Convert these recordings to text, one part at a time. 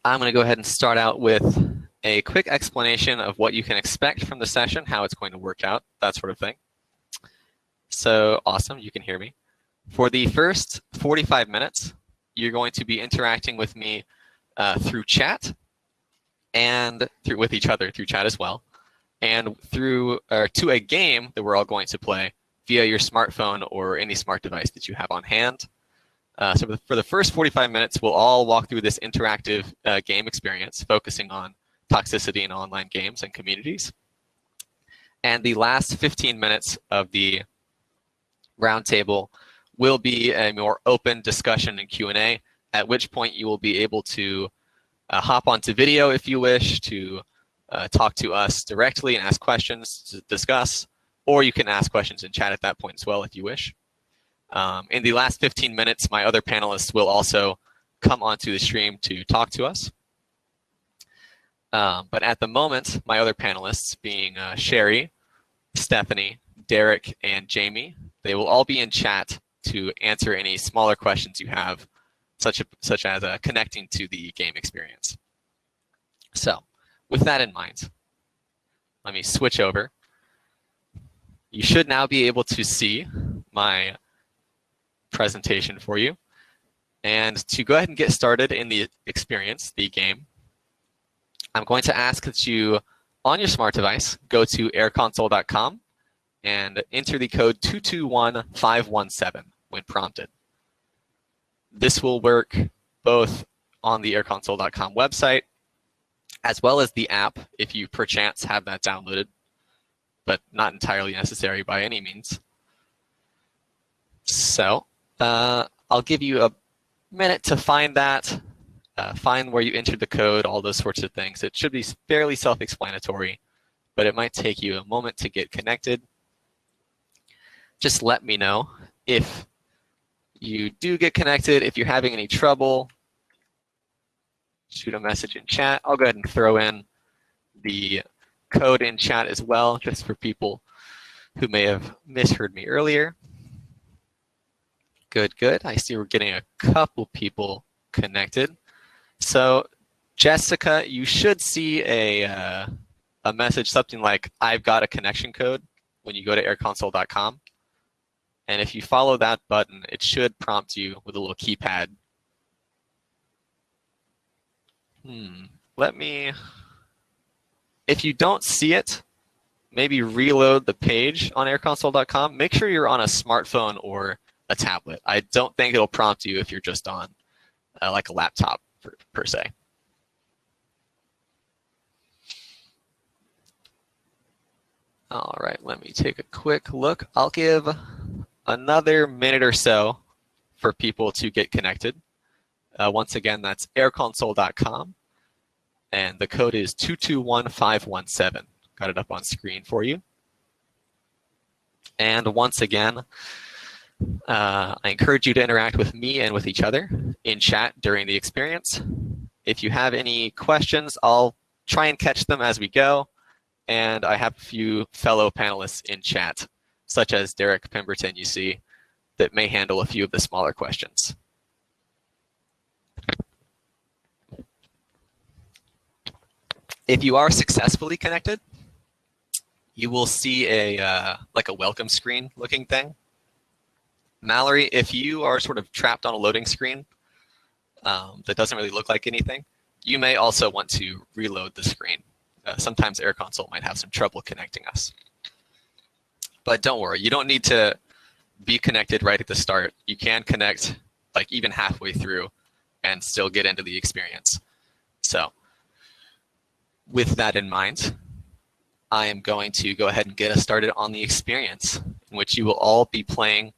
I'm going to go ahead and start out with a quick explanation of what you can expect from the session, how it's going to work out, that sort of thing. So awesome, you can hear me. For the first 45 minutes, you're going to be interacting with me through chat and with each other through chat as well, and to a game that we're all going to play via your smartphone or any smart device that you have on hand. So for the first 45 minutes, we'll all walk through this interactive game experience, focusing on toxicity in online games and communities. And the last 15 minutes of the roundtable will be a more open discussion and Q&A, at which point you will be able to hop onto video if you wish to talk to us directly and ask questions to discuss, or you can ask questions in chat at that point as well if you wish. In the last 15 minutes, my other panelists will also come onto the stream to talk to us. But at the moment, my other panelists, being Sherry, Stefani, Derrick, and Jamie, they will all be in chat to answer any smaller questions you have, such as connecting to the game experience. So, with that in mind, let me switch over. You should now be able to see my presentation for you. And to go ahead and get started in the experience, the game, I'm going to ask that you, on your smart device, go to airconsole.com and enter the code 221517 when prompted. This will work both on the airconsole.com website as well as the app if you perchance have that downloaded, but not entirely necessary by any means. So I'll give you a minute to find that, find where you entered the code, all those sorts of things. It should be fairly self-explanatory, but it might take you a moment to get connected. Just let me know if you do get connected. If you're having any trouble, shoot a message in chat. I'll go ahead and throw in the code in chat as well, just for people who may have misheard me earlier. Good, good. I see we're getting a couple people connected. So Jessica, you should see a message, something like, I've got a connection code, when you go to airconsole.com. And if you follow that button, it should prompt you with a little keypad. If you don't see it, maybe reload the page on airconsole.com. Make sure you're on a smartphone or a tablet. I don't think it'll prompt you if you're just on like a laptop per se. All right, let me take a quick look. I'll give another minute or so for people to get connected. Once again, that's airconsole.com, and the code is 221517. Got it up on screen for you. And once again, I encourage you to interact with me and with each other in chat during the experience. If you have any questions, I'll try and catch them as we go. And I have a few fellow panelists in chat, such as Derrick, Pemberton, you see, that may handle a few of the smaller questions. If you are successfully connected, you will see a like a welcome screen looking thing. Mallory, if you are sort of trapped on a loading screen that doesn't really look like anything, you may also want to reload the screen. Sometimes AirConsole might have some trouble connecting us. But don't worry, you don't need to be connected right at the start. You can connect like even halfway through and still get into the experience. So with that in mind, I am going to go ahead and get us started on the experience, in which you will all be playing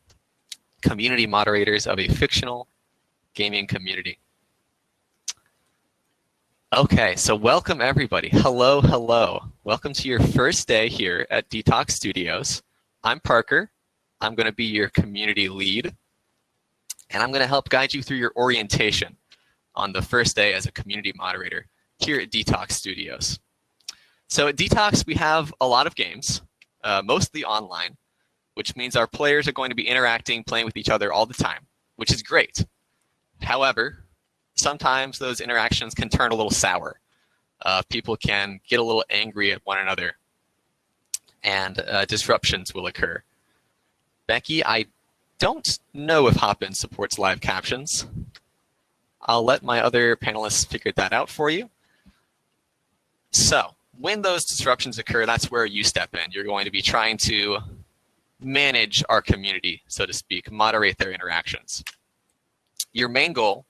community moderators of a fictional gaming community. Okay, so welcome everybody. Hello, hello. Welcome to your first day here at DTOX Studios. I'm Parker. I'm going to be your community lead, and I'm going to help guide you through your orientation on the first day as a community moderator here at DTOX Studios. So at DTOX, we have a lot of games, mostly online, which means our players are going to be interacting, playing with each other all the time, which is great. However, sometimes those interactions can turn a little sour. People can get a little angry at one another, and disruptions will occur. Becky, I don't know if Hopin supports live captions. I'll let my other panelists figure that out for you. So when those disruptions occur, that's where you step in. You're going to be trying to manage our community, so to speak, moderate their interactions. Your main goal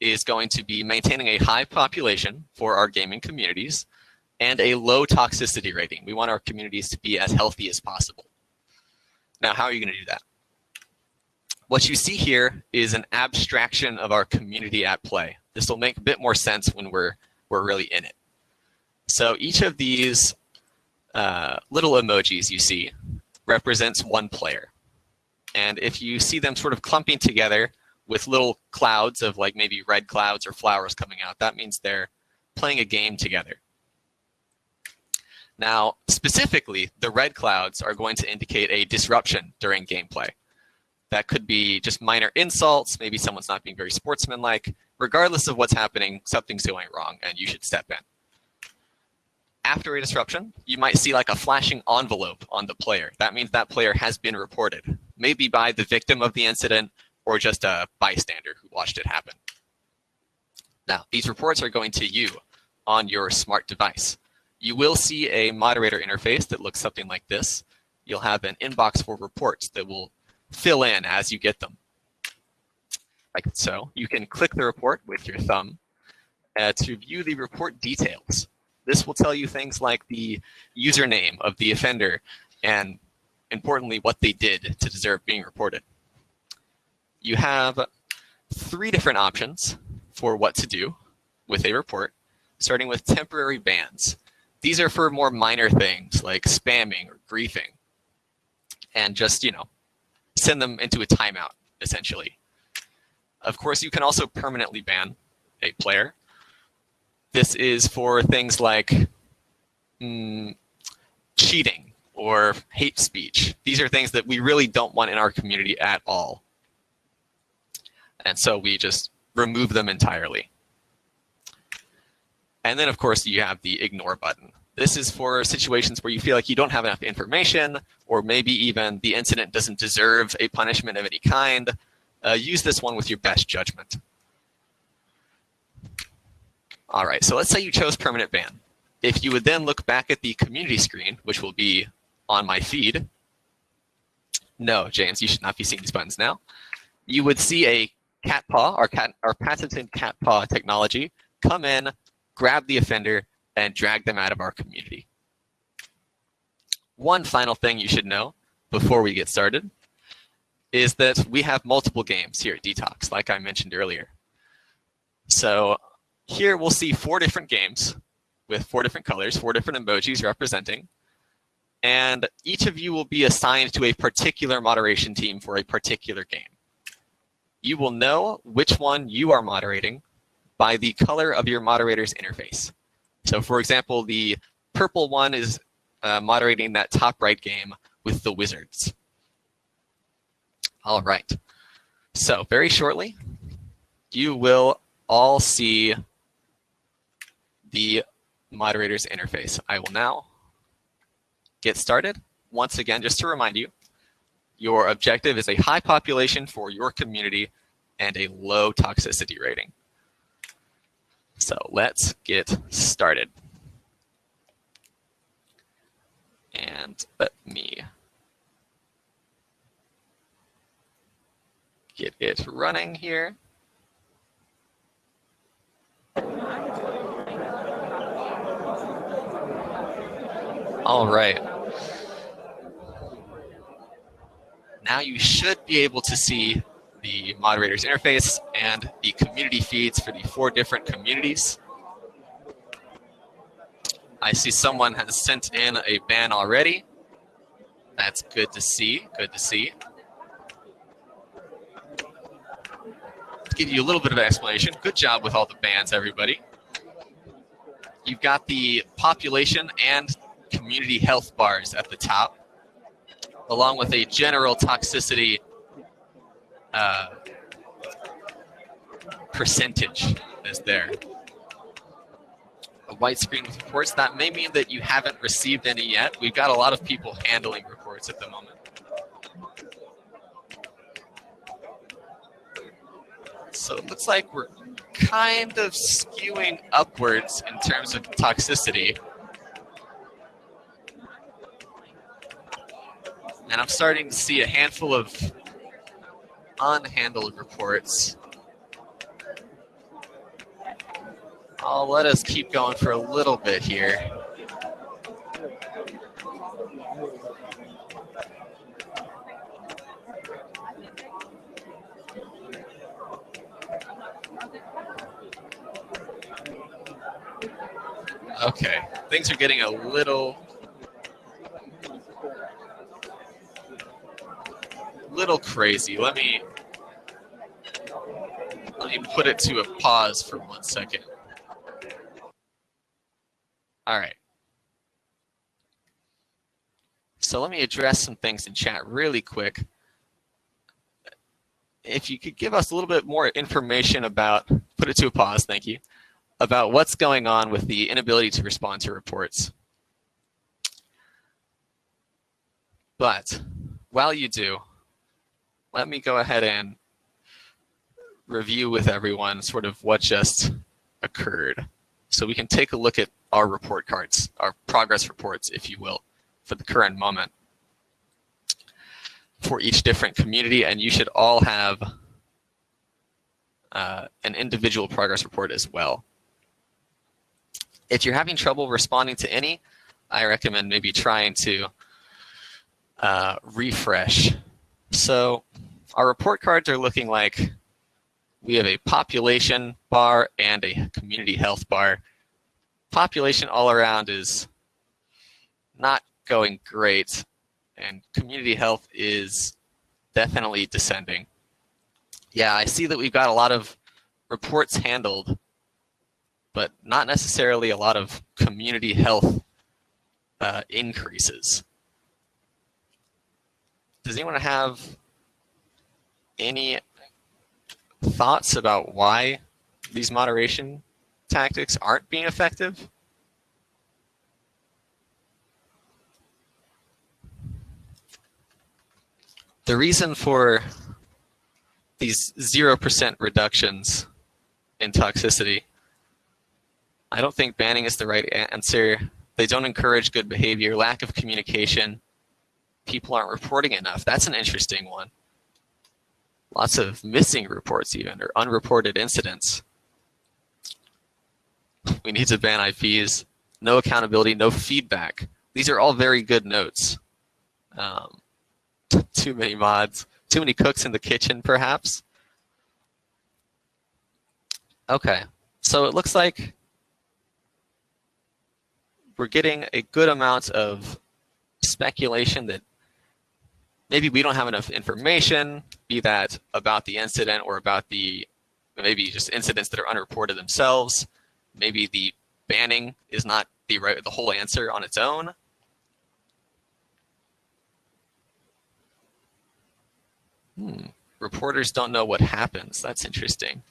is going to be maintaining a high population for our gaming communities and a low toxicity rating. We want our communities to be as healthy as possible. Now, how are you going to do that? What you see here is an abstraction of our community at play. This will make a bit more sense when we're really in it. So each of these little emojis you see represents one player. And if you see them sort of clumping together with little clouds of like maybe red clouds or flowers coming out, that means they're playing a game together. Now, specifically, the red clouds are going to indicate a disruption during gameplay. That could be just minor insults, maybe someone's not being very sportsmanlike. Regardless of what's happening, something's going wrong and you should step in. After a disruption, you might see like a flashing envelope on the player. That means that player has been reported, maybe by the victim of the incident or just a bystander who watched it happen. Now, these reports are going to you on your smart device. You will see a moderator interface that looks something like this. You'll have an inbox for reports that will fill in as you get them. Like so. You can click the report with your thumb to view the report details. This will tell you things like the username of the offender and, importantly, what they did to deserve being reported. You have 3 different options for what to do with a report, starting with temporary bans. These are for more minor things like spamming or griefing, and just, send them into a timeout, essentially. Of course, you can also permanently ban a player. This is for things like cheating or hate speech. These are things that we really don't want in our community at all. And so we just remove them entirely. And then, of course, you have the ignore button. This is for situations where you feel like you don't have enough information, or maybe even the incident doesn't deserve a punishment of any kind. Use this one with your best judgment. All right, so let's say you chose permanent ban. If you would then look back at the community screen, which will be on my feed. No, James, you should not be seeing these buttons now. You would see a cat paw, our patented cat paw technology, come in, grab the offender, and drag them out of our community. One final thing you should know before we get started is that we have multiple games here at DTOX, like I mentioned earlier. So here we'll see 4 different games with 4 different colors, 4 different emojis representing, and each of you will be assigned to a particular moderation team for a particular game. You will know which one you are moderating by the color of your moderator's interface. So for example, the purple one is moderating that top right game with the Wizards. All right. So very shortly, you will all see the moderator's interface. I will now get started. Once again, just to remind you, your objective is a high population for your community and a low toxicity rating. So let's get started. And let me get it running here. All right. Now you should be able to see the moderator's interface and the community feeds for the 4 different communities. I see someone has sent in a ban already. That's good to see, good to see. To give you a little bit of an explanation, good job with all the bans, everybody. You've got the population and community health bars at the top, along with a general toxicity percentage is there. A white screen with reports, that may mean that you haven't received any yet. We've got a lot of people handling reports at the moment. So it looks like we're kind of skewing upwards in terms of toxicity. And I'm starting to see a handful of unhandled reports. I'll let us keep going for a little bit here. Okay, things are getting a little crazy. Let me put it to a pause for 1 second. All right. So let me address some things in chat really quick. If you could give us a little bit more information about, put it to a pause, thank you, about what's going on with the inability to respond to reports. But while you do, let me go ahead and review with everyone sort of what just occurred. So we can take a look at our report cards, our progress reports, if you will, for the current moment for each different community, and you should all have an individual progress report as well. If you're having trouble responding to any, I recommend maybe trying to refresh. So our report cards are looking like we have a population bar and a community health bar. Population all around is not going great, and community health is definitely descending. Yeah, I see that we've got a lot of reports handled, but not necessarily a lot of community health increases. Does anyone have any thoughts about why these moderation tactics aren't being effective? The reason for these 0% reductions in toxicity, I don't think banning is the right answer. They don't encourage good behavior, lack of communication. People aren't reporting enough. That's an interesting one. Lots of missing reports even, or unreported incidents. We need to ban IPs. No accountability, no feedback. These are all very good notes. Too many mods, too many cooks in the kitchen, perhaps. Okay, so it looks like we're getting a good amount of speculation that maybe we don't have enough information, be that about the incident or about the maybe just incidents that are unreported themselves. Maybe the banning is not the whole answer on its own. Reporters don't know what happens. That's interesting.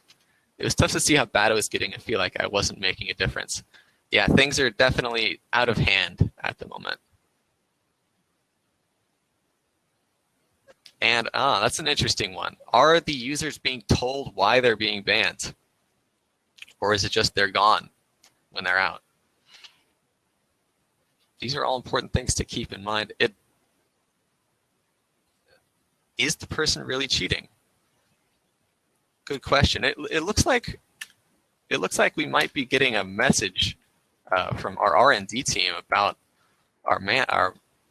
It was tough to see how bad it was getting and feel like I wasn't making a difference. Yeah, things are definitely out of hand at the moment. And that's an interesting one. Are the users being told why they're being banned? Or is it just they're gone when they're out? These are all important things to keep in mind. Is the person really cheating? Good question. It looks like we might be getting a message from our R&D team about our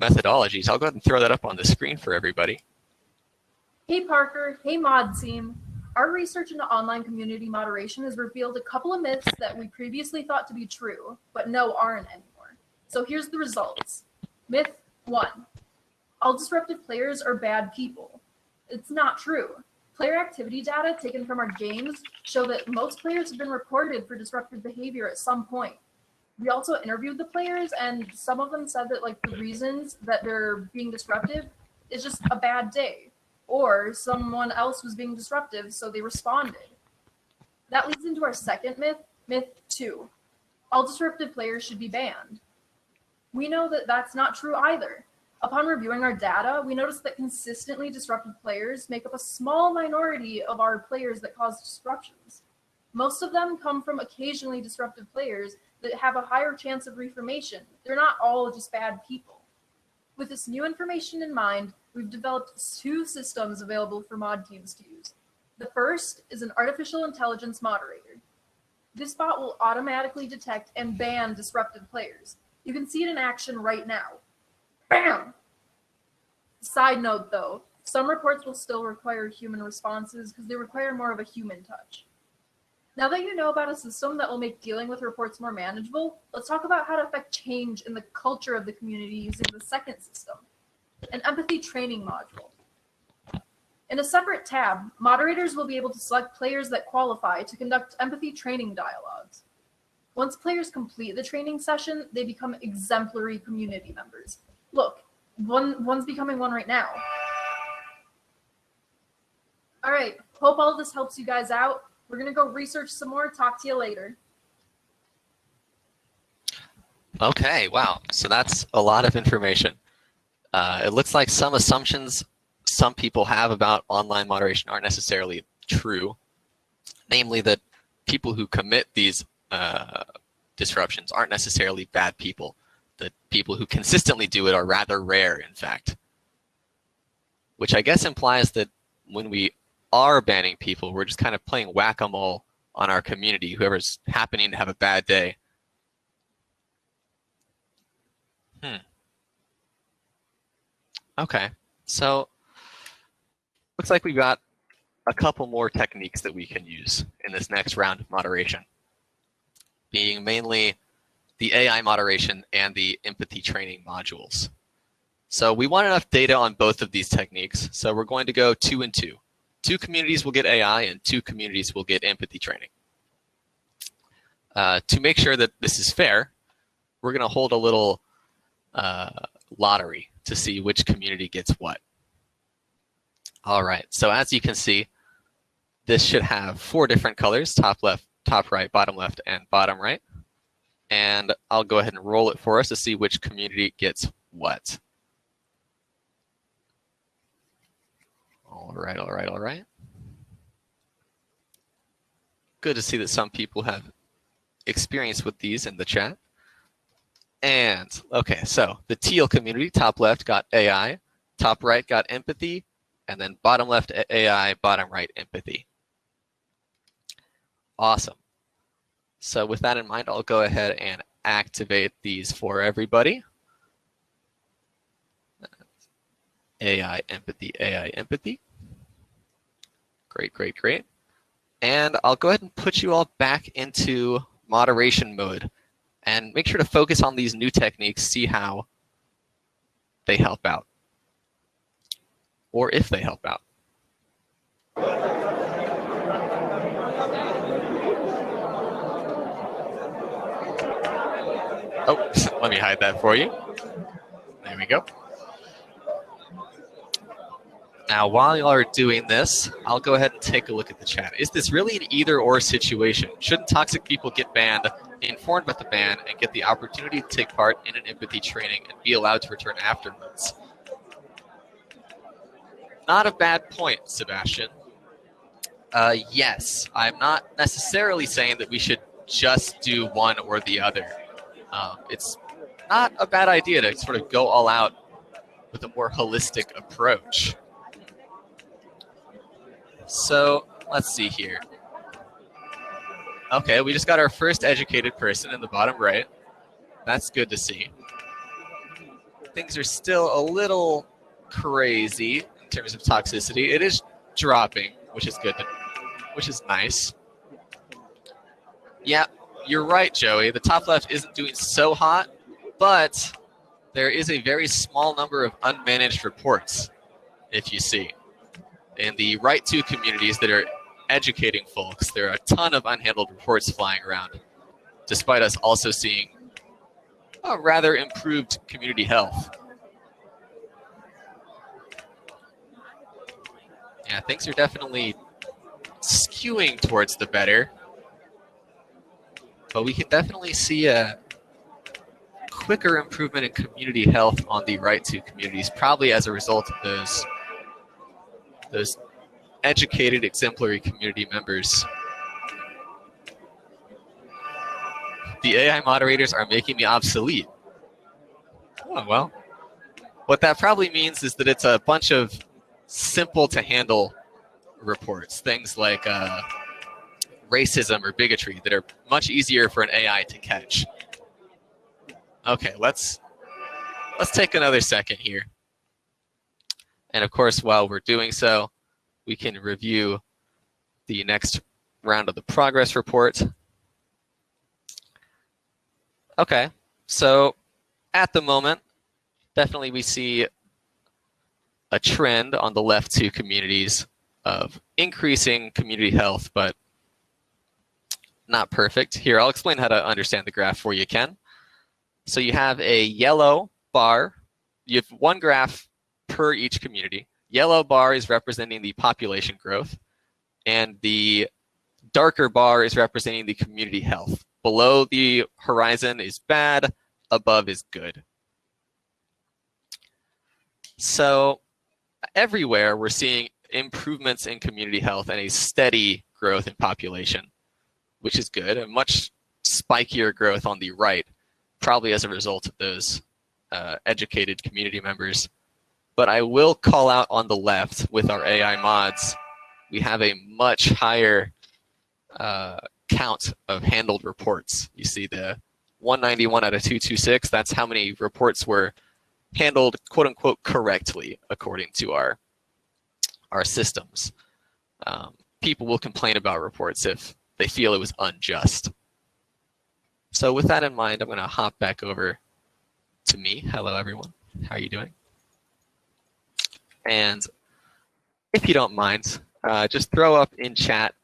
methodologies. I'll go ahead and throw that up on the screen for everybody. Hey Parker, hey mod team. Our research into online community moderation has revealed a couple of myths that we previously thought to be true, but no aren't anymore. So here's the results. Myth 1. All disruptive players are bad people. It's not true. Player activity data taken from our games show that most players have been reported for disruptive behavior at some point. We also interviewed the players, and some of them said that the reasons that they're being disruptive is just a bad day, or someone else was being disruptive, so they responded. That leads into our second myth, myth 2. All disruptive players should be banned. We know that that's not true either. Upon reviewing our data, we noticed that consistently disruptive players make up a small minority of our players that cause disruptions. Most of them come from occasionally disruptive players that have a higher chance of reformation. They're not all just bad people. With this new information in mind, we've developed 2 systems available for mod teams to use. The first is an artificial intelligence moderator. This bot will automatically detect and ban disruptive players. You can see it in action right now. Bam! Side note though, some reports will still require human responses because they require more of a human touch. Now that you know about a system that will make dealing with reports more manageable, let's talk about how to affect change in the culture of the community using the second system, an empathy training module. In a separate tab, moderators will be able to select players that qualify to conduct empathy training dialogues. Once players complete the training session, they become exemplary community members. Look, one's becoming one right now. All right, hope all of this helps you guys out. We're gonna go research some more, talk to you later. Okay, wow. So that's a lot of information. It looks like some assumptions some people have about online moderation aren't necessarily true. Namely that people who commit these disruptions aren't necessarily bad people. The people who consistently do it are rather rare, in fact. Which I guess implies that when we are banning people, we're just kind of playing whack-a-mole on our community, whoever's happening to have a bad day. Okay, so looks like we've got a couple more techniques that we can use in this next round of moderation, being mainly the AI moderation and the empathy training modules. So we want enough data on both of these techniques, so we're going to go 2 and 2. 2 communities will get AI and 2 communities will get empathy training. To make sure that this is fair, we're going to hold a little lottery to see which community gets what. All right, so as you can see, this should have 4 different colors, top left, top right, bottom left, and bottom right. And I'll go ahead and roll it for us to see which community gets what. All right, all right, all right. Good to see that some people have experience with these in the chat. And, okay, so the teal community, top left got AI, top right got empathy, and then bottom left AI, bottom right empathy. Awesome. So with that in mind, I'll go ahead and activate these for everybody. AI, empathy, AI, empathy. Great, great, great. And I'll go ahead and put you all back into moderation mode and make sure to focus on these new techniques, see how they help out, or if they help out. Oh, let me hide that for you. There we go. Now, while y'all are doing this, I'll go ahead and take a look at the chat. Is this really an either-or situation? Shouldn't toxic people get banned, be informed about the ban, and get the opportunity to take part in an empathy training and be allowed to return afterwards? Not a bad point, Sebastian. Yes, I'm not necessarily saying that we should just do one or the other. It's not a bad idea to sort of go all out with a more holistic approach. So let's see here. Okay, we just got our first educated person in the bottom right. That's good to see. Things are still a little crazy in terms of toxicity. It is dropping, which is good, which is nice. Yeah, you're right, Joey. The top left isn't doing so hot, but there is a very small number of unmanaged reports, if you see. In the right 2 communities that are educating folks, there are a ton of unhandled reports flying around, despite us also seeing a rather improved community health. Yeah, things are definitely skewing towards the better. but we can definitely see a quicker improvement in community health on the right to communities, probably as a result of those educated, exemplary community members. The AI moderators are making me obsolete. Oh, well. What that probably means is that it's a bunch of simple to handle reports, things like racism or bigotry that are much easier for an AI to catch. Okay, let's take another second here. And of course, while we're doing so, we can review the next round of the progress report. Okay, so at the moment, definitely we see a trend on the left to communities of increasing community health, but not perfect. Here, I'll explain how to understand the graph for you, Ken. So you have a yellow bar. You have one graph per each community. Yellow bar is representing the population growth, and the darker bar is representing the community health. Below the horizon is bad, above is good. So everywhere we're seeing improvements in community health and a steady growth in population, which is good. A much spikier growth on the right, probably as a result of those educated community members. But I will call out on the left with our AI mods, we have a much higher count of handled reports. You see the 191 out of 226, that's how many reports were handled quote unquote correctly according to our systems. People will complain about reports if they feel it was unjust. So with that in mind, I'm going to hop back over to me. Hello, everyone. How are you doing? And if you don't mind, just throw up in chat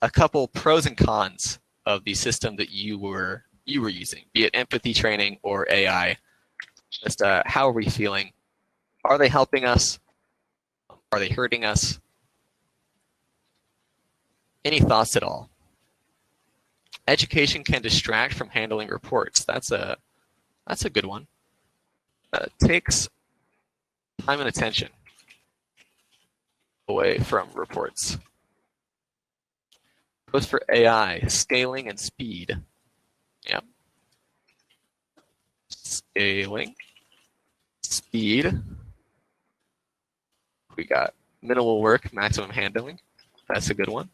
a couple pros and cons of the system that you were using, be it empathy training or AI. Just how are we feeling? Are they helping us? Are they hurting us? Any thoughts at all? Education can distract from handling reports. That's a good one. Takes time and attention away from reports. Goes for AI, scaling and speed. Yeah. Scaling, speed. We got minimal work, maximum handling. That's a good one.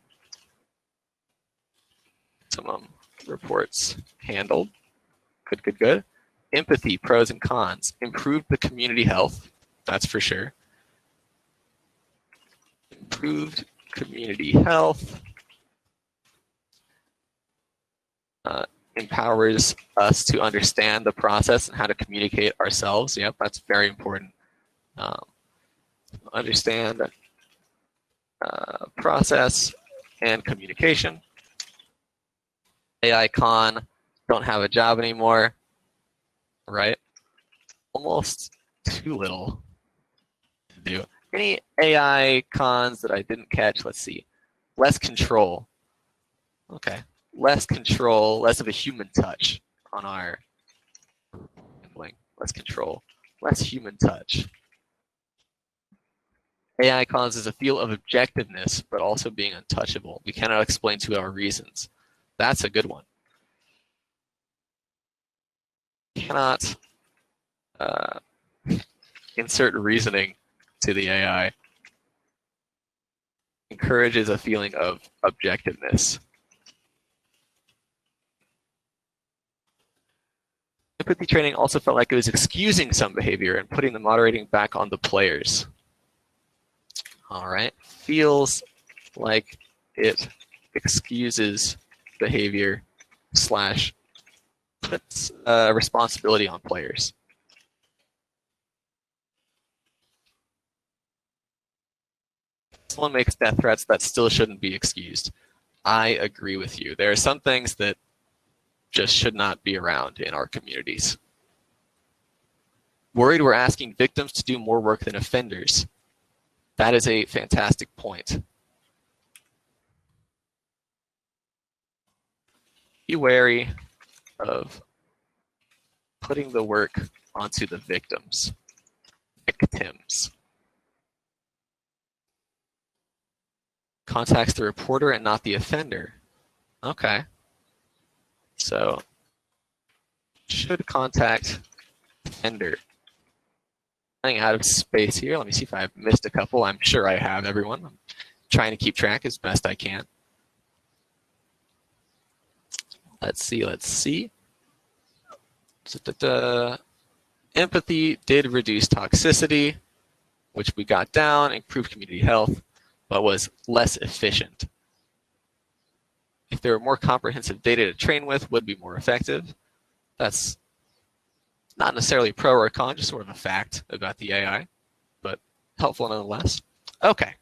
Maximum reports handled. Good. Empathy, pros and cons. Improved the community health. That's for sure. Improved community health. Empowers us to understand the process and how to communicate ourselves. Yep, that's very important. Understand process and communication. AI con, don't have a job anymore, right? Almost too little to do. Any AI cons that I didn't catch? Let's see. Less control. Okay. Less control, less of a human touch on our handling. Less control, less human touch. AI causes a feel of objectiveness, but also being untouchable. We cannot explain to our reasons. That's a good one. Cannot insert reasoning to the AI. Encourages a feeling of objectiveness. Empathy training also felt like it was excusing some behavior and putting the moderating back on the players. All right, feels like it excuses behavior / puts responsibility on players. Someone makes death threats that still shouldn't be excused. I agree with you. There are some things that just should not be around in our communities. Worried we're asking victims to do more work than offenders. That is a fantastic point. be wary of putting the work onto the victims. Contacts the reporter and not the offender. Okay. So, should contact offender. Running out of space here. Let me see if I've missed a couple. I'm sure I have, everyone. I'm trying to keep track as best I can. Let's see. Empathy did reduce toxicity, which we got down, improved community health, but was less efficient. If there were more comprehensive data to train with, would be more effective. That's not necessarily pro or con, just sort of a fact about the AI, but helpful nonetheless. Okay,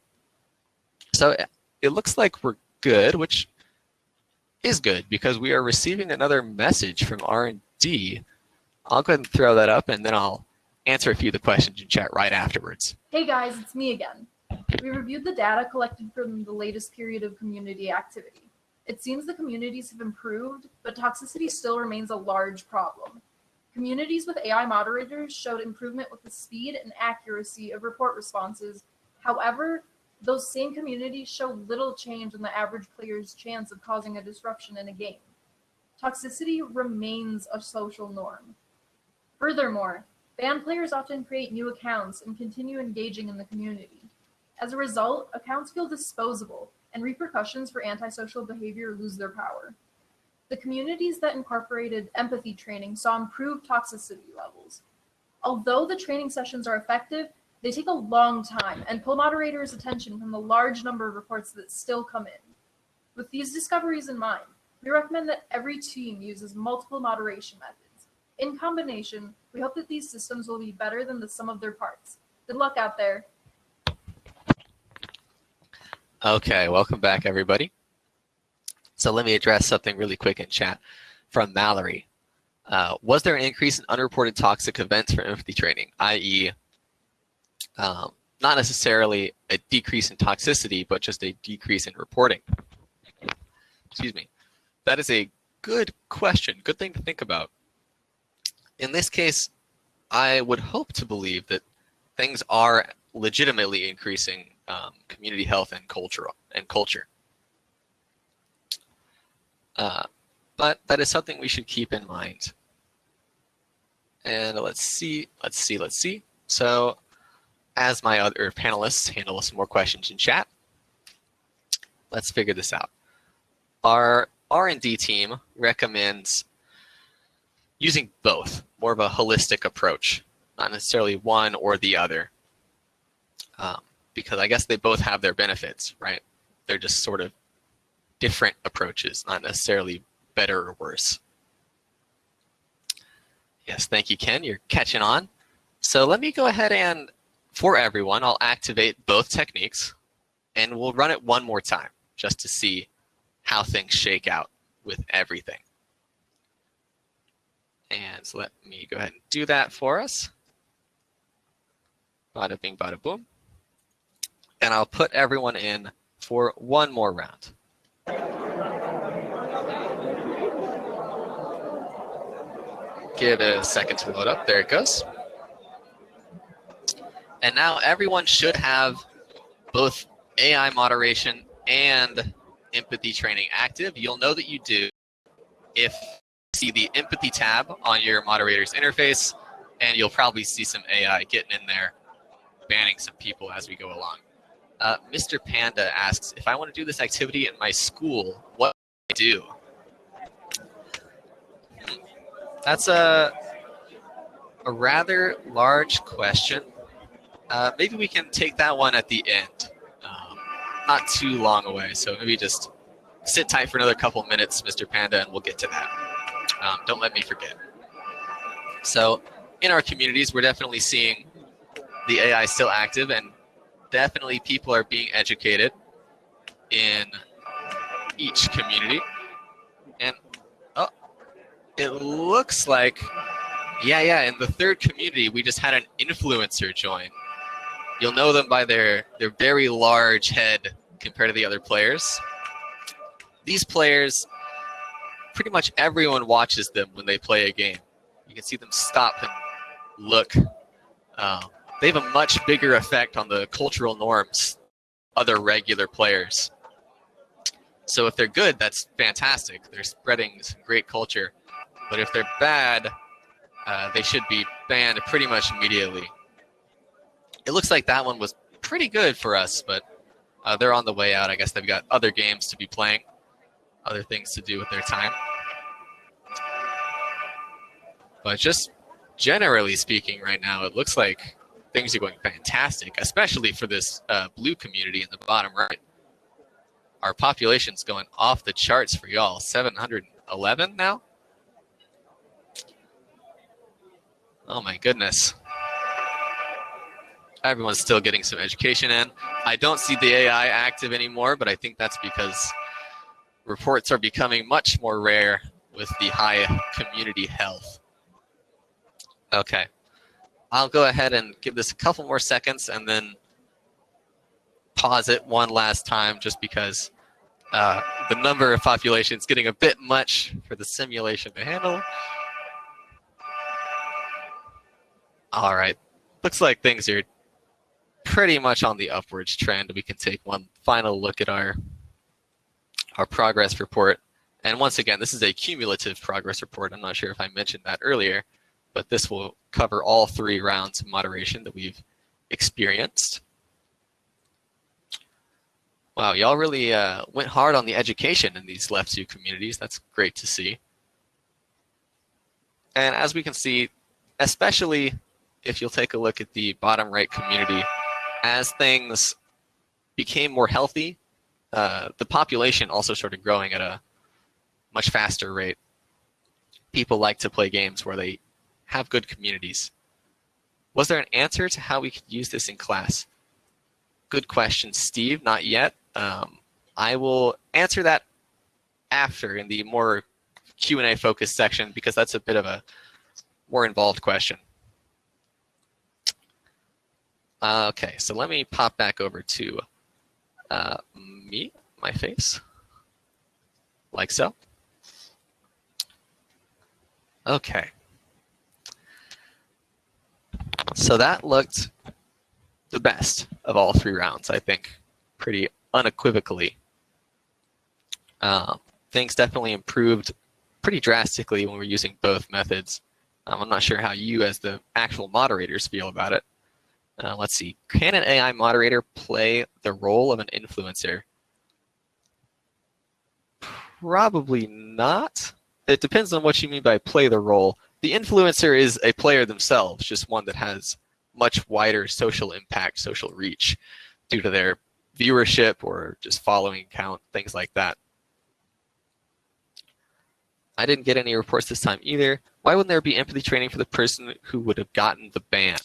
so it looks like we're good, which is good because we are receiving another message from R&D. I'll go ahead and throw that up, and then I'll answer a few of the questions in chat right afterwards. Hey guys, it's me again. We reviewed the data collected from the latest period of community activity. It seems the communities have improved, but toxicity still remains a large problem. Communities with AI moderators showed improvement with the speed and accuracy of report responses. However, those same communities show little change in the average player's chance of causing a disruption in a game. Toxicity remains a social norm. Furthermore, banned players often create new accounts and continue engaging in the community. As a result, accounts feel disposable, and repercussions for antisocial behavior lose their power. The communities that incorporated empathy training saw improved toxicity levels. Although the training sessions are effective, they take a long time and pull moderators' attention from the large number of reports that still come in. With these discoveries in mind, we recommend that every team uses multiple moderation methods. In combination, we hope that these systems will be better than the sum of their parts. Good luck out there. Okay, welcome back, everybody. So let me address something really quick in chat from Mallory. Was there an increase in unreported toxic events for empathy training, i.e., not necessarily a decrease in toxicity, but just a decrease in reporting? Excuse me. That is a good question, good thing to think about. In this case, I would hope to believe that things are legitimately increasing community health and culture. But that is something we should keep in mind. And let's see. So as my other panelists handle some more questions in chat, let's figure this out. Our R&D team recommends using both, more of a holistic approach, not necessarily one or the other, because I guess they both have their benefits, right? They're just sort of different approaches, not necessarily better or worse. Yes, thank you, Ken. You're catching on. So let me go ahead and, for everyone, I'll activate both techniques, and we'll run it one more time just to see how things shake out with everything. And so let me go ahead and do that for us. Bada bing, bada boom. And I'll put everyone in for one more round. Give it a second to load up. There it goes. And now everyone should have both AI moderation and empathy training active. You'll know that you do if you see the empathy tab on your moderator's interface, and you'll probably see some AI getting in there, banning some people as we go along. Mr. Panda asks, if I want to do this activity in my school, what do I do? That's a rather large question. Maybe we can take that one at the end. Not too long away, so maybe just sit tight for another couple minutes, Mr. Panda, and we'll get to that. Don't let me forget. So in our communities, we're definitely seeing the AI still active, and definitely people are being educated in each community. And oh, it looks like, yeah, in the third community, we just had an influencer join. You'll know them by their very large head compared to the other players. These players pretty much everyone watches them when they play a game. You can see them stop and look. They have a much bigger effect on the cultural norms other regular players. So if they're good, that's fantastic. They're spreading some great culture. But if they're bad, they should be banned pretty much immediately. It looks like that one was pretty good for us, but they're on the way out. I guess they've got other games to be playing, other things to do with their time. But just generally speaking right now, it looks like things are going fantastic, especially for this blue community in the bottom right. Our population's going off the charts for y'all. 711 now? Oh my goodness. Everyone's still getting some education in. I don't see the AI active anymore, but I think that's because reports are becoming much more rare with the high community health. Okay. I'll go ahead and give this a couple more seconds and then pause it one last time just because the number of population is getting a bit much for the simulation to handle. All right. Looks like things are pretty much on the upwards trend. We can take one final look at our progress report. And once again, this is a cumulative progress report. I'm not sure if I mentioned that earlier, but this will cover all 3 rounds of moderation that we've experienced. Wow, y'all really went hard on the education in these left 2 communities. That's great to see. And as we can see, especially if you'll take a look at the bottom right community, as things became more healthy, the population also started growing at a much faster rate. People like to play games where they have good communities. Was there an answer to how we could use this in class? Good question, Steve. Not yet. I will answer that after in the more Q&A focused section because that's a bit of a more involved question. Okay, so let me pop back over to my face, like so. Okay. So that looked the best of all 3 rounds, I think, pretty unequivocally. Things definitely improved pretty drastically when we're using both methods. I'm not sure how you as the actual moderators feel about it. Let's see. Can an AI moderator play the role of an influencer? Probably not. It depends on what you mean by play the role. The influencer is a player themselves, just one that has much wider social impact, social reach due to their viewership or just following count, things like that. I didn't get any reports this time either. Why wouldn't there be empathy training for the person who would have gotten the ban?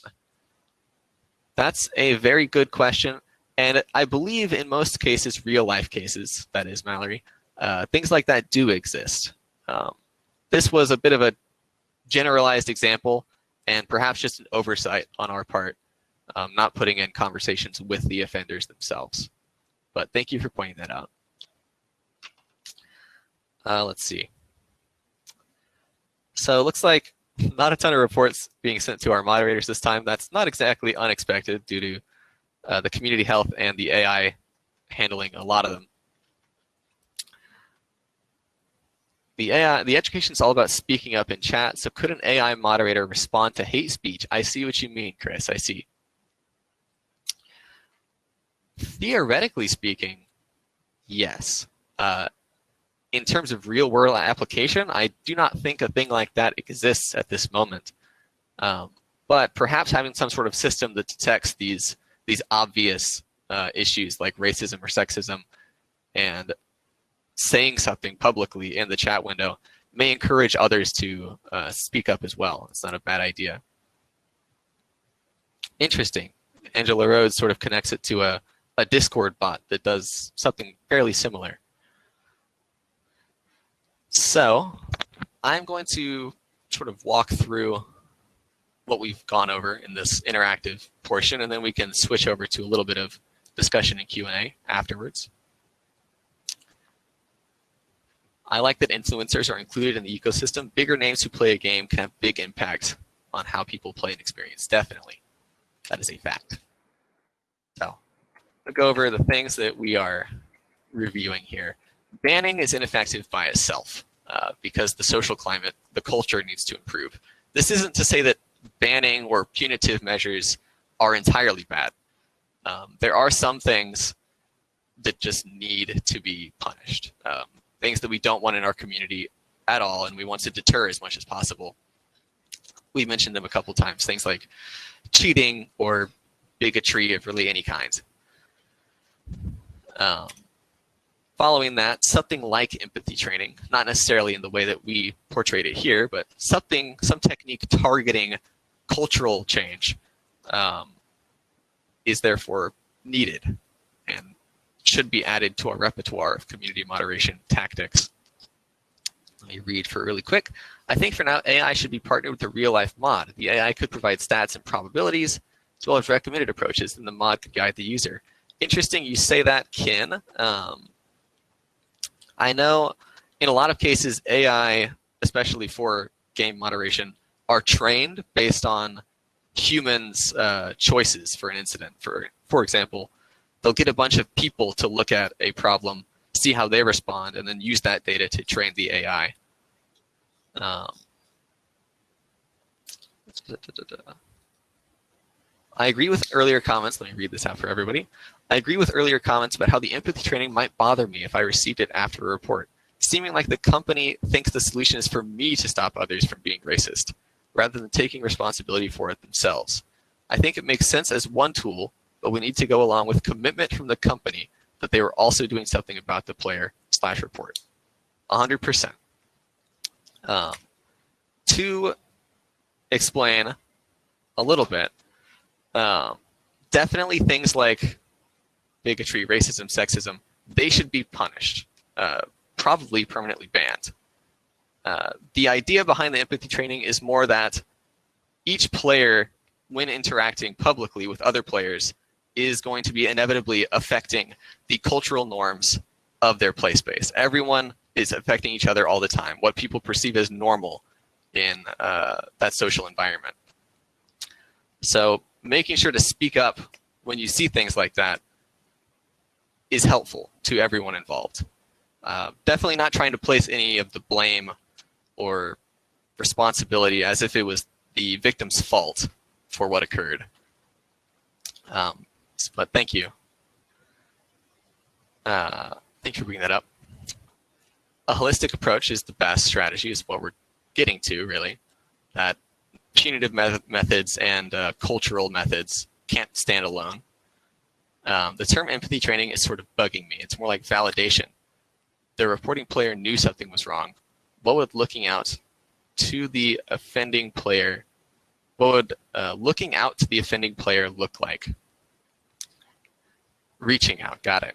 That's a very good question. And I believe in most cases, real life cases, that is, Mallory, things like that do exist. This was a bit of a generalized example and perhaps just an oversight on our part, not putting in conversations with the offenders themselves. But thank you for pointing that out. Let's see. So it looks like not a ton of reports being sent to our moderators this time. That's not exactly unexpected due to the community health and the AI handling a lot of them. The education is all about speaking up in chat, so could an AI moderator respond to hate speech? I see what you mean, Chris, I see. Theoretically speaking, yes. In terms of real-world application, I do not think a thing like that exists at this moment. But perhaps having some sort of system that detects these obvious issues like racism or sexism and saying something publicly in the chat window may encourage others to speak up as well. It's not a bad idea. Interesting. Angela Rhodes sort of connects it to a Discord bot that does something fairly similar. So I'm going to sort of walk through what we've gone over in this interactive portion, and then we can switch over to a little bit of discussion and Q&A afterwards. I like that influencers are included in the ecosystem. Bigger names who play a game can have big impact on how people play and experience. Definitely. That is a fact. So I'll go over the things that we are reviewing here. Banning is ineffective by itself because the social climate, the culture needs to improve. This isn't to say that banning or punitive measures are entirely bad. There are some things that just need to be punished. Things that we don't want in our community at all, and we want to deter as much as possible. We mentioned them a couple times, things like cheating or bigotry of really any kind. Following that, something like empathy training, not necessarily in the way that we portrayed it here, but some technique targeting cultural change is therefore needed and should be added to our repertoire of community moderation tactics. Let me read for really quick. I think for now, AI should be partnered with a real-life mod. The AI could provide stats and probabilities, as well as recommended approaches, and the mod could guide the user. Interesting you say that, Kin. I know in a lot of cases, AI, especially for game moderation, are trained based on humans' choices for an incident. For example, they'll get a bunch of people to look at a problem, see how they respond, and then use that data to train the AI. I agree with earlier comments. Let me read this out for everybody. I agree with earlier comments about how the empathy training might bother me if I received it after a report, seeming like the company thinks the solution is for me to stop others from being racist, rather than taking responsibility for it themselves. I think it makes sense as one tool, but we need to go along with commitment from the company that they were also doing something about the player/report. 100%. To explain a little bit, definitely things like bigotry, racism, sexism, they should be punished, probably permanently banned. The idea behind the empathy training is more that each player, when interacting publicly with other players, is going to be inevitably affecting the cultural norms of their play space. Everyone is affecting each other all the time, what people perceive as normal in that social environment. So making sure to speak up when you see things like that is helpful to everyone involved. Definitely not trying to place any of the blame or responsibility as if it was the victim's fault for what occurred. But thank you. Thanks for bringing that up. A holistic approach is the best strategy, is what we're getting to, really. That punitive methods and cultural methods can't stand alone. The term empathy training is sort of bugging me. It's more like validation. The reporting player knew something was wrong. What would looking out to the offending player, look like? Reaching out, got it.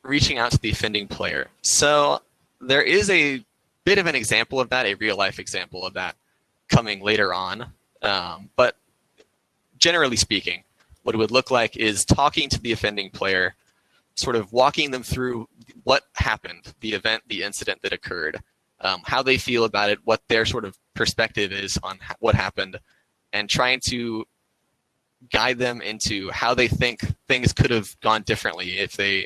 Reaching out to the offending player. So there is a bit of an example of that, a real life example of that coming later on. But generally speaking, what it would look like is talking to the offending player, sort of walking them through what happened, the event, the incident that occurred, how they feel about it, what their sort of perspective is on what happened, and trying to guide them into how they think things could have gone differently if they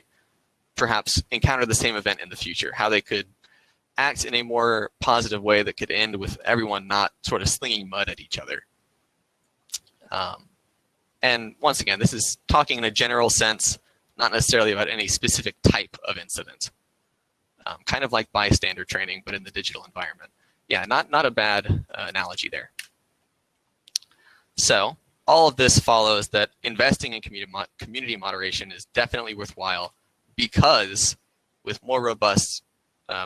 perhaps encounter the same event in the future, how they could act in a more positive way that could end with everyone not sort of slinging mud at each other. And once again, this is talking in a general sense, not necessarily about any specific type of incident. Kind of like bystander training, but in the digital environment. Yeah, not a bad analogy there. So all of this follows that investing in community moderation is definitely worthwhile, because with more robust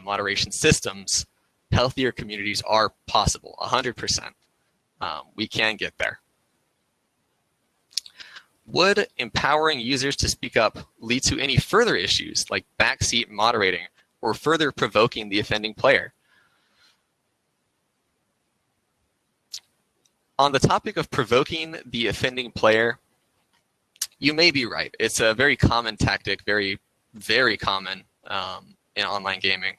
moderation systems, healthier communities are possible, 100%. We can get there. Would empowering users to speak up lead to any further issues like backseat moderating or further provoking the offending player? On the topic of provoking the offending player, you may be right. It's a very common tactic, very very common in online gaming,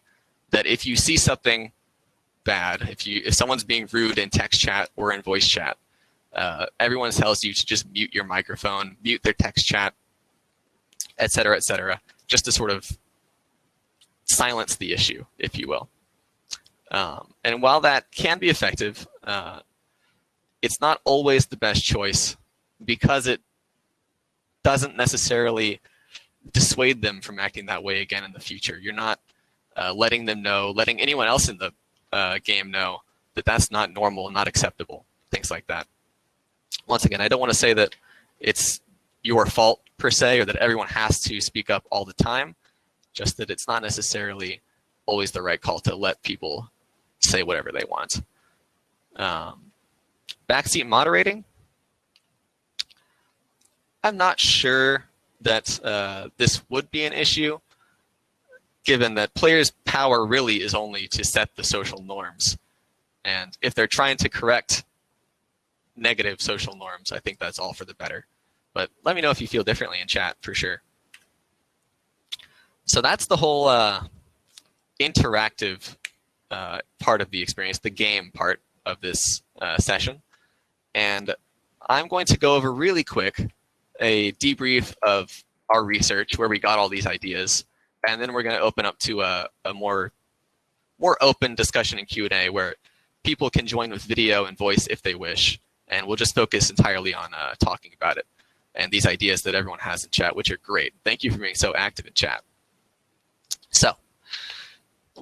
that if you see something bad, if someone's being rude in text chat or in voice chat, everyone tells you to just mute your microphone, mute their text chat, et cetera, just to sort of silence the issue, if you will. And while that can be effective, it's not always the best choice because it doesn't necessarily dissuade them from acting that way again in the future. You're not letting them know, letting anyone else in the game know that that's not normal, not acceptable, things like that. Once again, I don't want to say that it's your fault per se, or that everyone has to speak up all the time, just that it's not necessarily always the right call to let people say whatever they want. Backseat moderating. I'm not sure that this would be an issue, given that players' power really is only to set the social norms. And if they're trying to correct negative social norms, I think that's all for the better. But let me know if you feel differently in chat, for sure. So that's the whole interactive part of the experience, the game part of this session. And I'm going to go over really quick a debrief of our research, where we got all these ideas. And then we're going to open up to a more open discussion and Q&A where people can join with video and voice if they wish. And we'll just focus entirely on talking about it and these ideas that everyone has in chat, which are great. Thank you for being so active in chat. So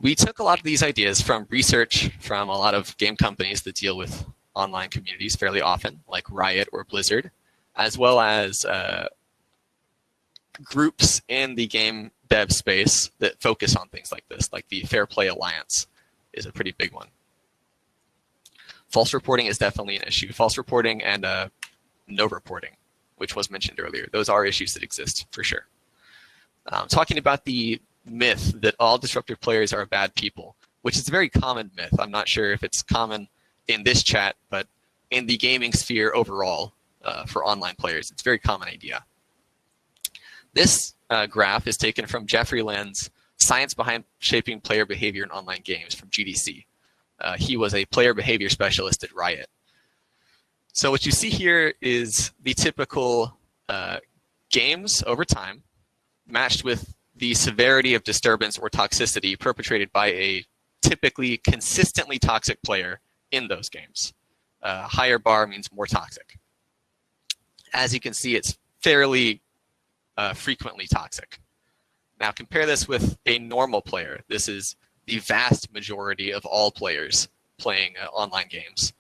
we took a lot of these ideas from research from a lot of game companies that deal with online communities fairly often, like Riot or Blizzard, as well as groups in the game dev space that focus on things like this, like the Fair Play Alliance is a pretty big one. False reporting is definitely an issue. False reporting and no reporting, which was mentioned earlier. Those are issues that exist for sure. Talking about the myth that all disruptive players are bad people, which is a very common myth. I'm not sure if it's common in this chat, but in the gaming sphere overall for online players, it's a very common idea. This graph is taken from Jeffrey Lynn's Science Behind Shaping Player Behavior in Online Games from GDC. He was a player behavior specialist at Riot. So what you see here is the typical games over time matched with the severity of disturbance or toxicity perpetrated by a typically consistently toxic player in those games. Higher bar means more toxic. As you can see, it's fairly frequently toxic. Now compare this with a normal player. This is the vast majority of all players playing online games,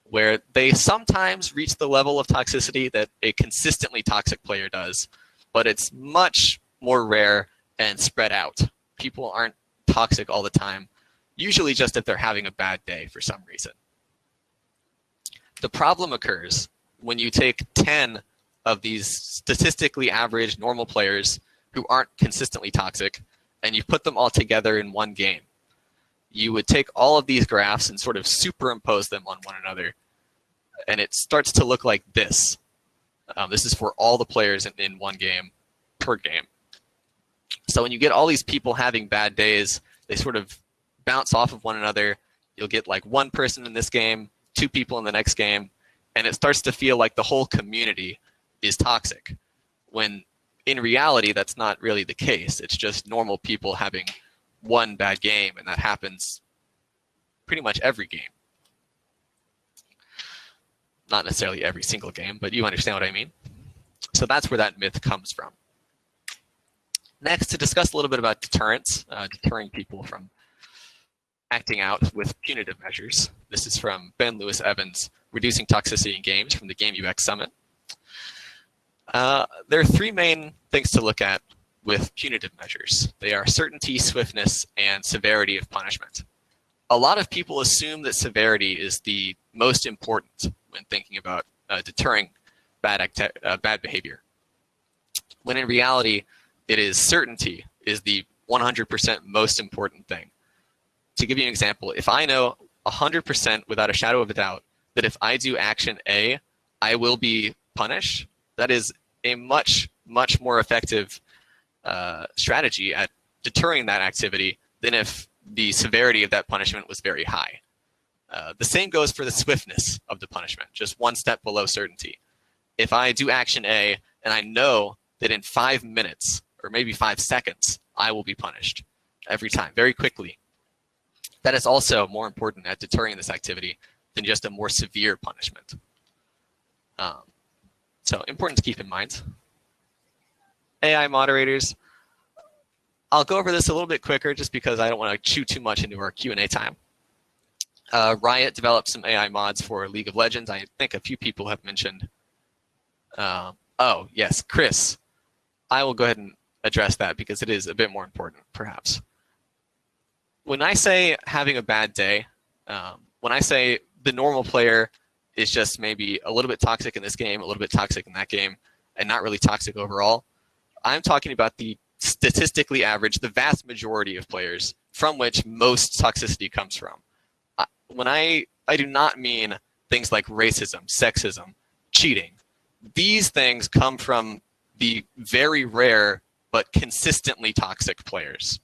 where they sometimes reach the level of toxicity that a consistently toxic player does, but it's much more rare and spread out. People aren't toxic all the time, usually just if they're having a bad day for some reason. The problem occurs when you take 10 of these statistically average normal players who aren't consistently toxic and you put them all together in one game. You would take all of these graphs and sort of superimpose them on one another, and it starts to look like this. This is for all the players in one game per game. So when you get all these people having bad days, they sort of bounce off of one another. You'll get like one person in this game, two people in the next game, and it starts to feel like the whole community is toxic, when in reality, that's not really the case. It's just normal people having one bad game, and that happens pretty much every game. Not necessarily every single game, but you understand what I mean. So that's where that myth comes from. Next, to discuss a little bit about deterrence, deterring people from acting out with punitive measures. This is from Ben Lewis Evans, Reducing Toxicity in Games from the Game UX Summit. There are three main things to look at with punitive measures. They are certainty, swiftness, and severity of punishment. A lot of people assume that severity is the most important when thinking about deterring bad behavior, when in reality, it is certainty is the 100% most important thing. To give you an example, if I know 100% without a shadow of a doubt that if I do action A, I will be punished, that is a much, much more effective strategy at deterring that activity than if the severity of that punishment was very high. The same goes for the swiftness of the punishment, just one step below certainty. If I do action A and I know that in 5 minutes or maybe 5 seconds, I will be punished every time, very quickly, that is also more important at deterring this activity than just a more severe punishment. So important to keep in mind. AI moderators, I'll go over this a little bit quicker just because I don't want to chew too much into our Q&A time. Riot developed some AI mods for League of Legends. I think a few people have mentioned. Oh, yes, Chris. I will go ahead and address that because it is a bit more important, perhaps. When I say having a bad day, when I say the normal player is just maybe a little bit toxic in this game, a little bit toxic in that game, and not really toxic overall, I'm talking about the statistically average, the vast majority of players from which most toxicity comes from. When I do not mean things like racism, sexism, cheating. These things come from the very rare but consistently toxic players.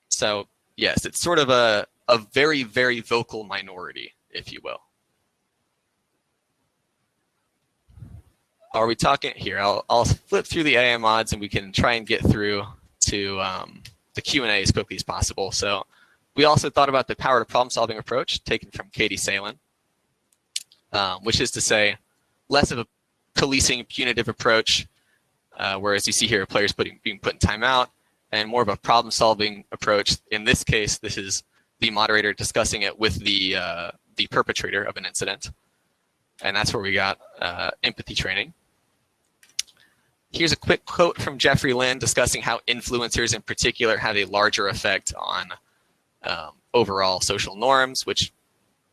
So yes, it's sort of a very, very vocal minority, if you will. Are we talking here? I'll flip through the AI mods and we can try and get through to the Q&A as quickly as possible. So we also thought about the power to problem-solving approach taken from Katie Salen, which is to say less of a policing punitive approach, whereas you see here players being put in timeout, and more of a problem-solving approach. In this case, this is the moderator discussing it with the perpetrator of an incident. And that's where we got empathy training. Here's a quick quote from Jeffrey Lin discussing how influencers in particular have a larger effect on overall social norms, which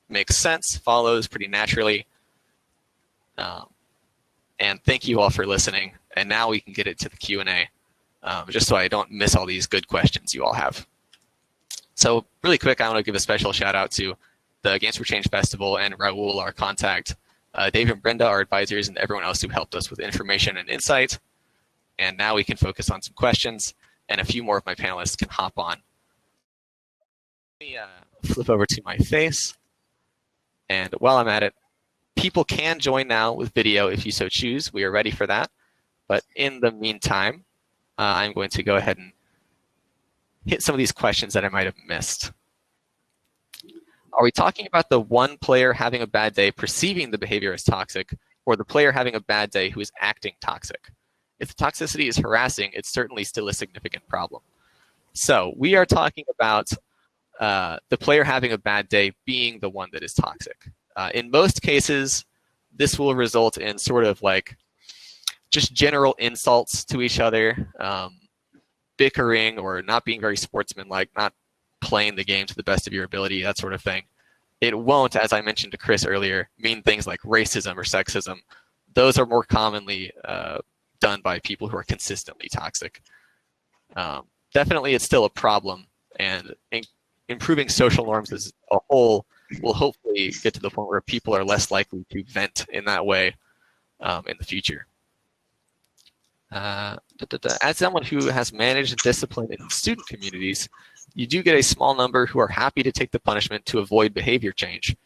makes sense, follows pretty naturally. And thank you all for listening. And now we can get it to the Q&A, just so I don't miss all these good questions you all have. So really quick, I want to give a special shout out to the Games for Change Festival and Raul, our contact, Dave and Brenda, our advisors, and everyone else who helped us with information and insight. And now we can focus on some questions, and a few more of my panelists can hop on. Let me flip over to my face. And while I'm at it, people can join now with video if you so choose. We are ready for that. But in the meantime, I'm going to go ahead and hit some of these questions that I might have missed. Are we talking about the one player having a bad day perceiving the behavior as toxic, or the player having a bad day who is acting toxic? If the toxicity is harassing, it's certainly still a significant problem. So we are talking about the player having a bad day being the one that is toxic. In most cases, this will result in sort of like just general insults to each other, bickering or not being very sportsmanlike, not playing the game to the best of your ability, that sort of thing. It won't, as I mentioned to Chris earlier, mean things like racism or sexism. Those are more commonly done by people who are consistently toxic. Definitely, it's still a problem, and improving social norms as a whole will hopefully get to the point where people are less likely to vent in that way in the future. As someone who has managed discipline in student communities, you do get a small number who are happy to take the punishment to avoid behavior change.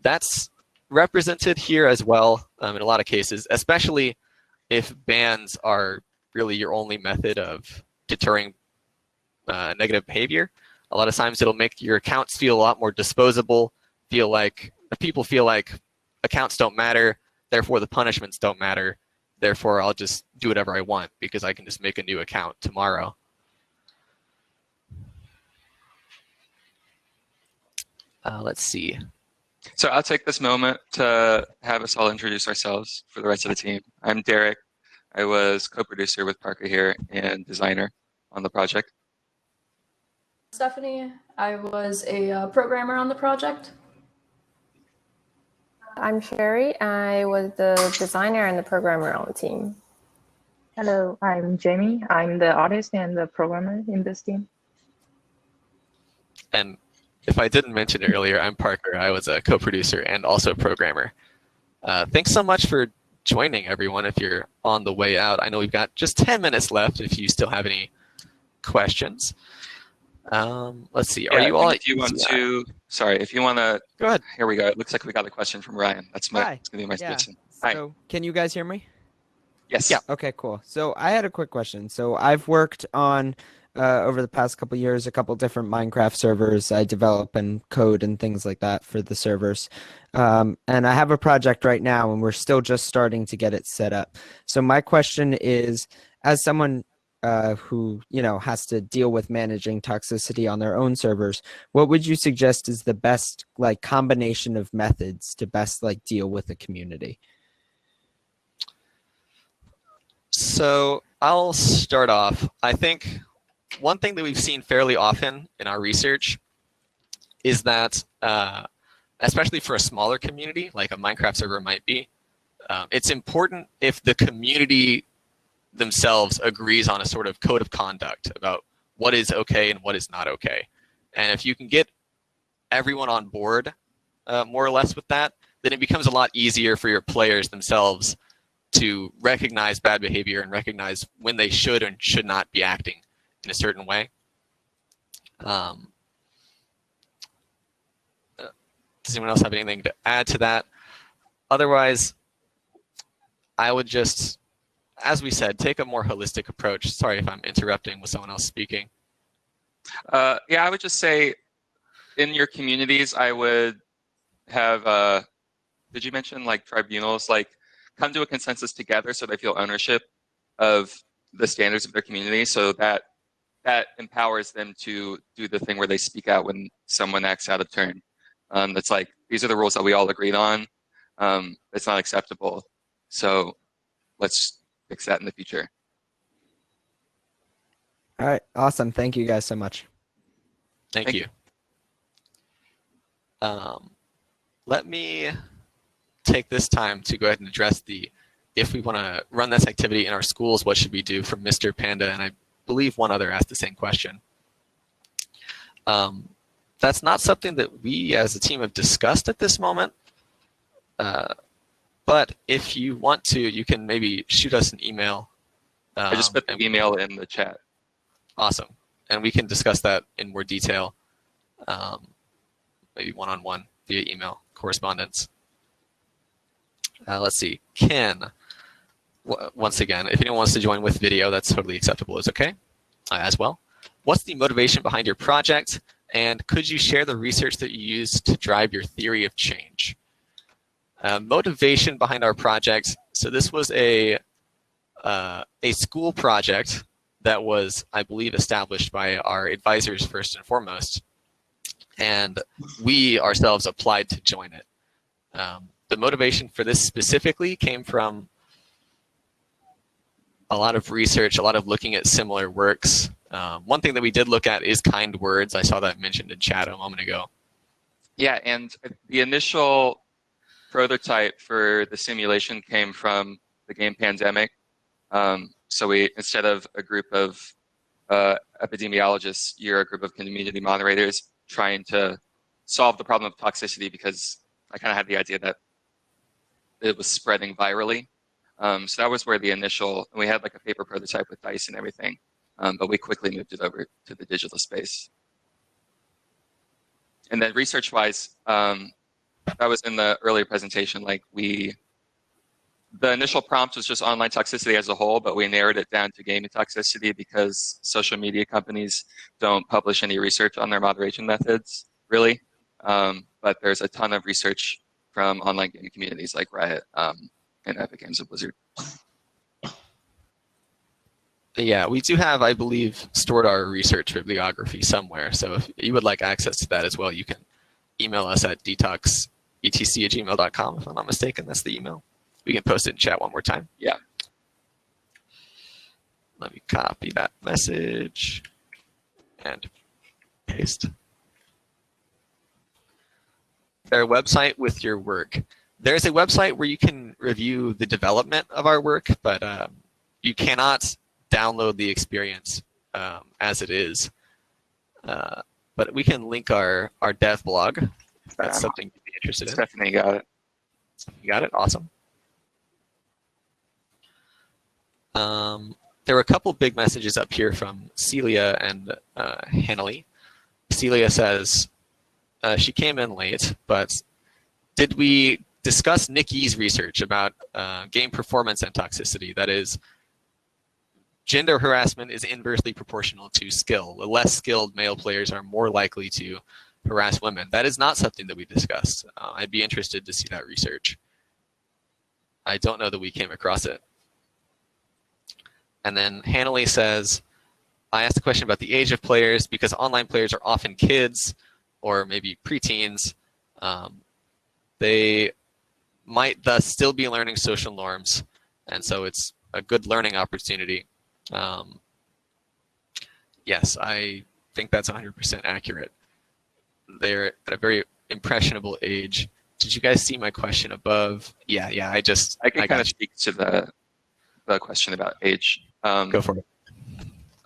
That's represented here as well in a lot of cases, especially if bans are really your only method of deterring negative behavior. A lot of times it'll make your accounts feel a lot more disposable, people feel like accounts don't matter, therefore the punishments don't matter, therefore I'll just do whatever I want because I can just make a new account tomorrow. Let's see. So I'll take this moment to have us all introduce ourselves for the rest of the team. I'm Derrick. I was co-producer with Parker here and designer on the project. Stefani, I was a programmer on the project. I'm Sherry. I was the designer and the programmer on the team. Hello, I'm Jamie. I'm the artist and the programmer in this team. And if I didn't mention it earlier, I'm Parker. I was a co-producer and also a programmer. Thanks so much for joining, everyone, if you're on the way out. I know we've got just 10 minutes left if you still have any questions. Let's see. Are you all? If you want to, sorry, if you want to, go ahead. Here we go. It looks like we got a question from Ryan. That's Hi. It's gonna be my suggestion. So, can you guys hear me? Yes. Yeah. Okay, cool. So I had a quick question. So I've worked on over the past couple years a couple different Minecraft servers. I develop and code and things like that for the servers. And I have a project right now, and we're still just starting to get it set up. So my question is, as someone who has to deal with managing toxicity on their own servers, what would you suggest is the best combination of methods to best deal with the community? So I'll start off. I think one thing that we've seen fairly often in our research is that, especially for a smaller community, like a Minecraft server might be, it's important if the community themselves agrees on a sort of code of conduct about what is okay and what is not okay. And if you can get everyone on board more or less with that, then it becomes a lot easier for your players themselves to recognize bad behavior and recognize when they should and should not be acting in a certain way. Does anyone else have anything to add to that? Otherwise, I would just, as we said, take a more holistic approach. Sorry if I'm interrupting with someone else speaking. Yeah, I would just say in your communities, I would have, did you mention tribunals? Come to a consensus together so they feel ownership of the standards of their community, so that empowers them to do the thing where they speak out when someone acts out of turn. That's these are the rules that we all agreed on. It's not acceptable. So let's fix that in the future. All right, awesome. Thank you guys so much. Thank you. Let me take this time to go ahead and address if we want to run this activity in our schools, what should we do, from Mr. Panda, and I believe one other asked the same question. That's not something that we as a team have discussed at this moment, but if you want to, you can maybe shoot us an email. I just put the email in the chat. Awesome. And we can discuss that in more detail, maybe one-on-one via email correspondence. Let's see. Ken, once again, if anyone wants to join with video, that's totally acceptable. It's okay as well. What's the motivation behind your project? And could you share the research that you used to drive your theory of change? Motivation behind our project. So this was a school project that was, I believe, established by our advisors first and foremost. And we ourselves applied to join it. The motivation for this specifically came from a lot of research, a lot of looking at similar works. One thing that we did look at is kind words. I saw that mentioned in chat a moment ago. Yeah, and the initial prototype for the simulation came from the game Pandemic. So we, instead of a group of epidemiologists, you're a group of community moderators trying to solve the problem of toxicity, because I kind of had the idea that it was spreading virally. So that was where the initial, and we had a paper prototype with dice and everything, but we quickly moved it over to the digital space. And then research-wise, that was in the earlier presentation, the initial prompt was just online toxicity as a whole, but we narrowed it down to gaming toxicity because social media companies don't publish any research on their moderation methods, really. But there's a ton of research from online gaming communities like Riot and Epic Games and Blizzard. Yeah, we do have, I believe, stored our research bibliography somewhere. So if you would like access to that as well, you can email us at dtoxetc@gmail.com. If I'm not mistaken, that's the email. We can post it in chat one more time. Yeah. Let me copy that message and paste. Their website with your work. There's a website where you can review the development of our work, but you cannot download the experience as it is. But we can link our dev blog if that's something you'd be interested in. Stefani got it. You got it? Awesome. There were a couple big messages up here from Celia and Hanley. Celia says, she came in late, but did we discuss Nikki's research about game performance and toxicity? That is, gender harassment is inversely proportional to skill. The less skilled male players are more likely to harass women. That is not something that we discussed. I'd be interested to see that research. I don't know that we came across it. And then Hanley says, I asked a question about the age of players because online players are often kids or maybe preteens. They might thus still be learning social norms, and so it's a good learning opportunity. Yes, I think that's 100% accurate. They're at a very impressionable age. Did you guys see my question above? Yeah, I can kind of speak to the question about age. Go for it.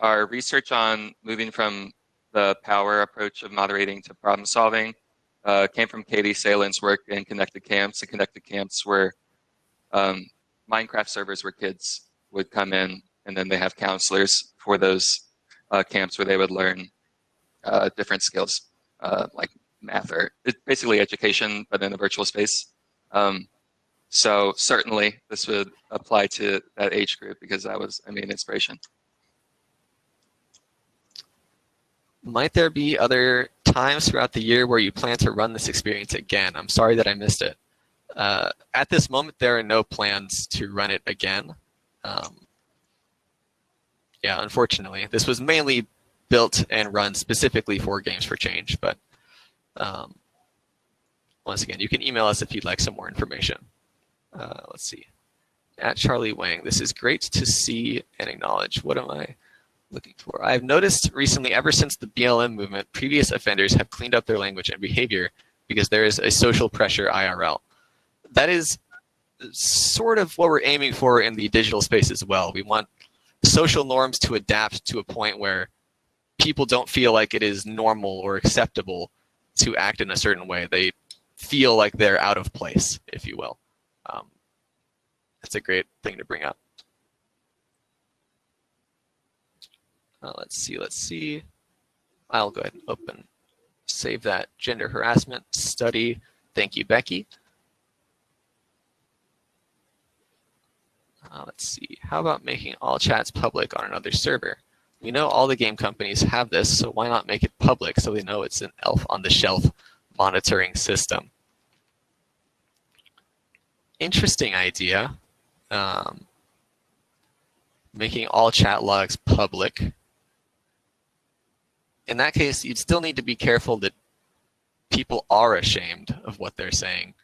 Our research on moving from the power approach of moderating to problem solving came from Katie Salen's work in Connected Camps. And Connected Camps were Minecraft servers where kids would come in, and then they have counselors for those camps where they would learn different skills like math, or it's basically education, but in a virtual space. So certainly this would apply to that age group because that was a main inspiration. Might there be other times throughout the year where you plan to run this experience again? I'm sorry that I missed it. At this moment, there are no plans to run it again. Yeah, unfortunately. This was mainly built and run specifically for Games for Change, but once again, you can email us if you'd like some more information. Let's see. At Charlie Wang, this is great to see and acknowledge. What am I looking for? I've noticed recently, ever since the BLM movement, previous offenders have cleaned up their language and behavior because there is a social pressure IRL. That is sort of what we're aiming for in the digital space as well. We want social norms to adapt to a point where people don't feel like it is normal or acceptable to act in a certain way. They feel like they're out of place, if you will. That's a great thing to bring up. Let's see. I'll go ahead and save that gender harassment study. Thank you, Becky. Let's see. How about making all chats public on another server? We know all the game companies have this, so why not make it public so they know it's an elf on the shelf monitoring system? Interesting idea. Making all chat logs public. In that case, you'd still need to be careful that people are ashamed of what they're saying.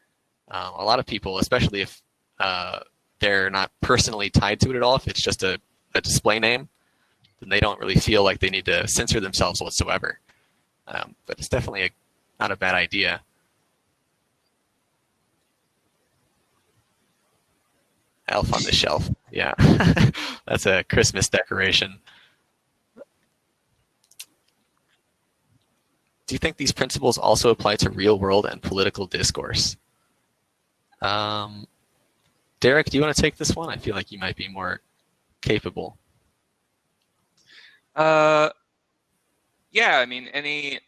A lot of people, especially if they're not personally tied to it at all, if it's just a display name, then they don't really feel like they need to censor themselves whatsoever. But it's definitely not a bad idea. Elf on the shelf. Yeah, that's a Christmas decoration. Do you think these principles also apply to real world and political discourse? Derrick, do you want to take this one? I feel like you might be more capable. Yeah, I mean, any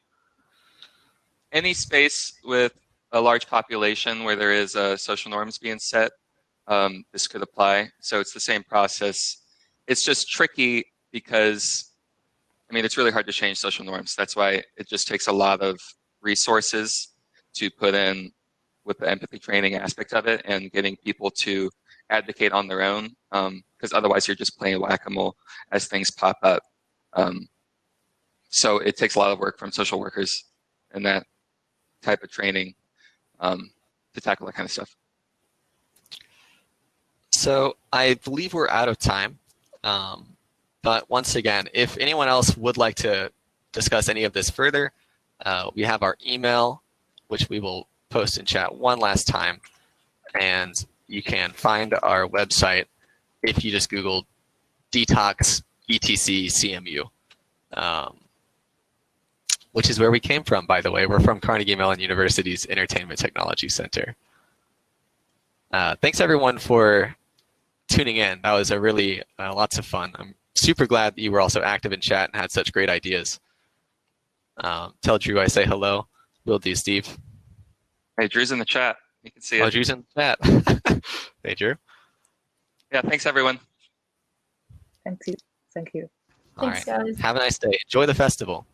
space with a large population where there is social norms being set, this could apply. So it's the same process. It's just tricky because, I mean, it's really hard to change social norms. That's why it just takes a lot of resources to put in with the empathy training aspect of it and getting people to advocate on their own, because otherwise you're just playing whack-a-mole as things pop up. So it takes a lot of work from social workers and that type of training to tackle that kind of stuff. So I believe we're out of time. But once again, if anyone else would like to discuss any of this further, we have our email, which we will post in chat one last time. And you can find our website if you just Google DTOX ETC CMU, which is where we came from, by the way. We're from Carnegie Mellon University's Entertainment Technology Center. Thanks, everyone, for tuning in. That was a really lots of fun. I'm super glad that you were also active in chat and had such great ideas. Tell Drew I say hello. Will do, Steve. Hey, Drew's in the chat. You can see Oh, it. Drew's in the chat. Hey, Drew. Yeah, thanks everyone. Thank you. Thank you. All Thanks, right. guys. Have a nice day. Enjoy the festival.